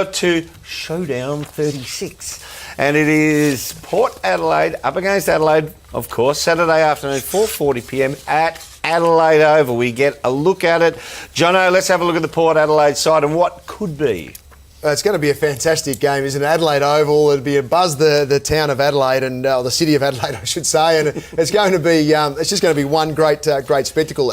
To Showdown 36, and it is Port Adelaide up against Adelaide, of course, Saturday afternoon, 4:40 p.m. at Adelaide Oval. We get a look at it. Jono, let's have a look at the Port Adelaide side and what could be. It's going to be a fantastic game, isn't it? Adelaide Oval, it'll be a buzz the town of Adelaide and the city of Adelaide, I should say, and it's going to be it's just going to be one great spectacle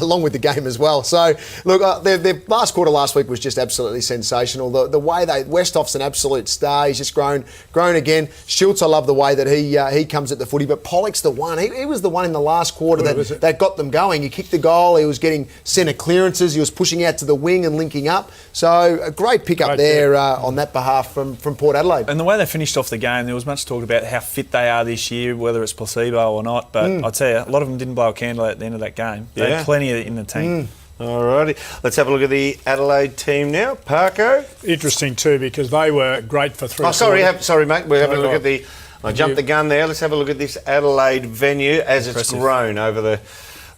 along with the game as well. So look, their last quarter last week was just absolutely sensational. The way Westhoff's an absolute star. He's just grown again. Schultz, I love the way that he comes at the footy, but Pollock's the one. He was the one in the last quarter that got them going. He kicked the goal. He was getting centre clearances. He was pushing out to the wing and linking up. So a great pick up there. On that behalf from Port Adelaide. And the way they finished off the game, there was much talk about how fit they are this year, whether it's placebo or not, but I'll tell you, a lot of them didn't blow a candle at the end of that game. They had plenty in the tank. Alrighty, let's have a look at the Adelaide team now. Parko? Interesting too, because they were great for three. Sorry mate, we're having a look at the... I jumped the gun there. Let's have a look at this Adelaide venue as it's grown over the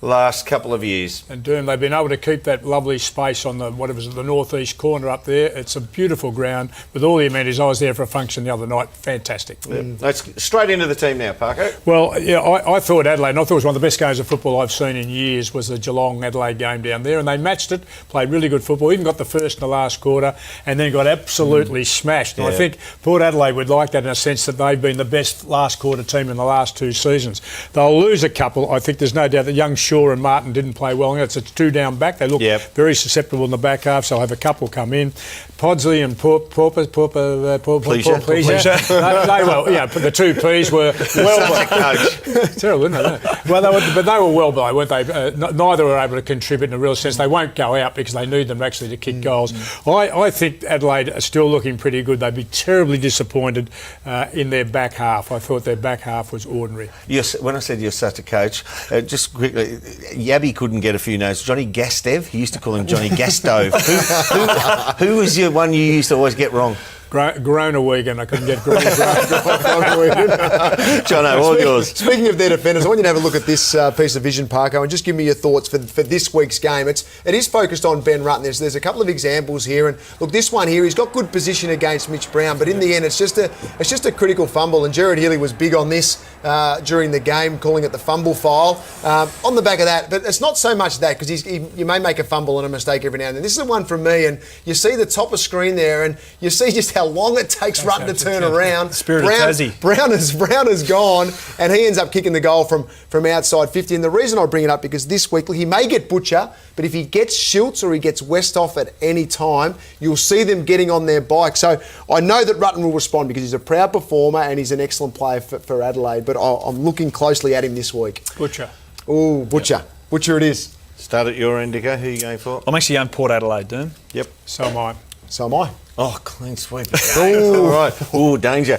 last couple of years. And Doom, they've been able to keep that lovely space on the northeast corner up there. It's a beautiful ground with all the amenities. I was there for a function the other night. Fantastic. Let's straight into the team now, Parko. Well, yeah, I thought Adelaide, and I thought it was one of the best games of football I've seen in years, was the Geelong-Adelaide game down there, and they matched it, played really good football, even got the first and the last quarter, and then got absolutely smashed. And I think Port Adelaide would like that in a sense that they've been the best last quarter team in the last two seasons. They'll lose a couple. I think there's no doubt that young Shaw and Martin didn't play well. It's a two down back. They look very susceptible in the back half, so I'll have a couple come in. Podsley and Pleasure. The two P's were well. Terrible, isn't it? Well, they were well by, weren't they? Neither were able to contribute in a real sense. They won't go out because they need them actually to kick goals. I think Adelaide are still looking pretty good. They'd be terribly disappointed in their back half. I thought their back half was ordinary. Yes, when I said you're such a coach, just quickly, Yabby couldn't get a few notes. Johnny Gastev, he used to call him Johnny Gastove. who was your one you used to always get wrong? Groenewegan. I couldn't get Groenewegan. Jono, all yours. Speaking of their defenders, I want you to have a look at this piece of vision, Parko, and just give me your thoughts for this week's game. It is focused on Ben Rutten. There's a couple of examples here, and look, this one here, he's got good position against Mitch Brown, but in the end, it's just a critical fumble, and Gerard Healy was big on this during the game, calling it the fumble file. On the back of that, but it's not so much that, because you may make a fumble and a mistake every now and then. This is the one from me, and you see the top of screen there, and you see just how long it takes Rutten to turn around. Brown is gone, and he ends up kicking the goal from outside 50. And the reason I bring it up, because this week he may get Butcher, but if he gets Schultz or he gets Westhoff at any time, you'll see them getting on their bike. So I know that Rutten will respond because he's a proud performer and he's an excellent player for Adelaide, but I'm looking closely at him this week. Butcher. Oh, Butcher. Yep. Butcher it is. Start at your end, Dico. Who are you going for? I'm actually going Port Adelaide, Doom. Yep. So am I. So am I. Oh, clean sweep. All right. Oh, danger.